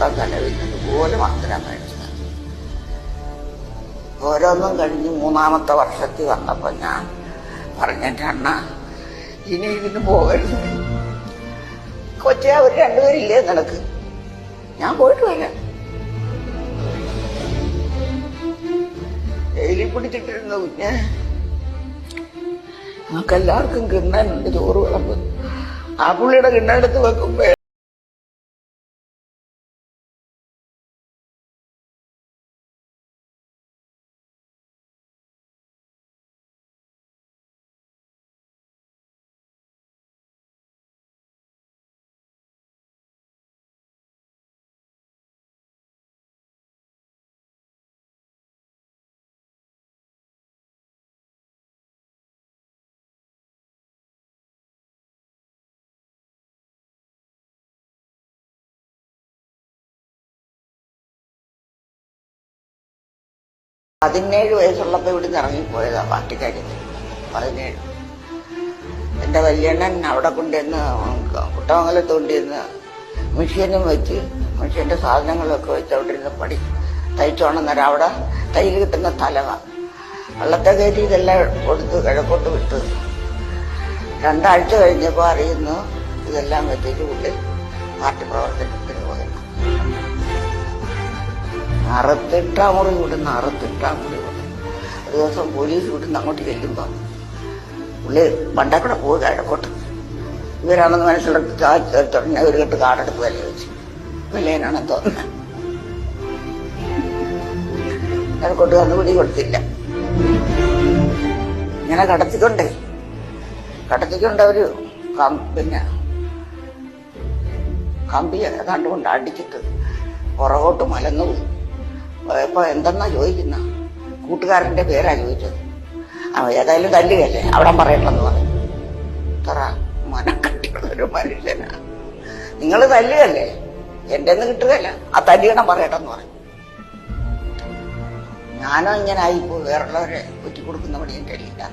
മൊത്തം ചെലവില്ലത് പോലെ മന്ദിരം മേടിച്ചത്. ഓരോന്നും കഴിഞ്ഞ് 3-ാമത്തെ വർഷത്തിൽ വന്നപ്പോ ഞാൻ പറഞ്ഞിട്ട് അണ്ണ ഇനി ഇതിന് പോകരുത്, കൊച്ചെ അവർ രണ്ടുപേരില്ലേ നിനക്ക്, ഞാൻ പോയിട്ട് വരാം. ജയിലിൽ പിടിച്ചിട്ടിരുന്ന കുഞ്ഞ് നമുക്കെല്ലാവർക്കും കിണ്ണനുണ്ട്, ചോറ് വിളമ്പ്. ആ പുള്ളിയുടെ കിണ്ണെടുത്ത് വെക്കുമ്പോ പതിനേഴ് വയസ്സുള്ളപ്പോ ഇവിടുന്ന് ഇറങ്ങിപ്പോയതാ പാർട്ടിക്കാര്യത്തിൽ. 17. എന്റെ വല്യണ്ണൻ അവിടെ കൊണ്ടുവന്ന് കുട്ടമംഗലത്ത് കൊണ്ടുവന്ന് മെഷീനും വെച്ച് മെഷീന്റെ സാധനങ്ങളൊക്കെ വെച്ച് അവിടെ ഇരുന്ന് തയ്ച്ചോണെന്നേരം അവിടെ തയ്യൽ കിട്ടുന്ന തലവ വെള്ളത്തെ കയറ്റി ഇതെല്ലാം കൊടുത്ത് കിഴക്കോട്ട് വിട്ടു. 2 ആഴ്ച കഴിഞ്ഞപ്പോ അറിയുന്നു ഇതെല്ലാം വെച്ചിട്ട് പുള്ളി പാർട്ടി പ്രവർത്തനത്തിന് പോയി. 68 മുറി വിടുന്ന 68 മുറി വിടുന്നു. ഒരു ദിവസം പോലീസ് വിടുന്ന അങ്ങോട്ട് ചെല്ലുമ്പോ പുള്ളി പണ്ടേ കൂടെ പോയി കിഴക്കോട്ട്. ഇവരാണെന്ന് മനസ്സിലെടുത്ത് തുടങ്ങി ഒരു കെട്ട് കാടെടുത്ത് വില വെച്ചു. വിലയനാണെന്ന് തോന്നുന്നത്. കിഴക്കോട്ട് വന്ന് പിടി കൊടുത്തില്ല. ഇങ്ങനെ കടത്തിക്കൊണ്ട് അവര് പിന്നെ കമ്പി കണ്ടുകൊണ്ട് അടിച്ചിട്ട് പുറകോട്ട് മലന്നു പോയി. പോയപ്പോ എന്തെന്നാ ചോദിക്കുന്ന, കൂട്ടുകാരന്റെ പേരാ ചോദിച്ചത്. ഏതായാലും തല്ലുകയല്ലേ, അവിടെ പറയണമെന്ന് പറഞ്ഞു. ഇത്ര മനക്കട്ടിയുള്ളൊരു മനുഷ്യനാ. നിങ്ങൾ തല്ലുകയല്ലേ, എന്റെ ഒന്നും കിട്ടുകയല്ല, ആ തല്ലിയണം പറയട്ടെന്ന് പറഞ്ഞു. ഞാനോ ഇങ്ങനെ ആയിപ്പോ വേറുള്ളവരെ ഒറ്റി കൊടുക്കുന്ന പണി എന്റെ ഇല്ല.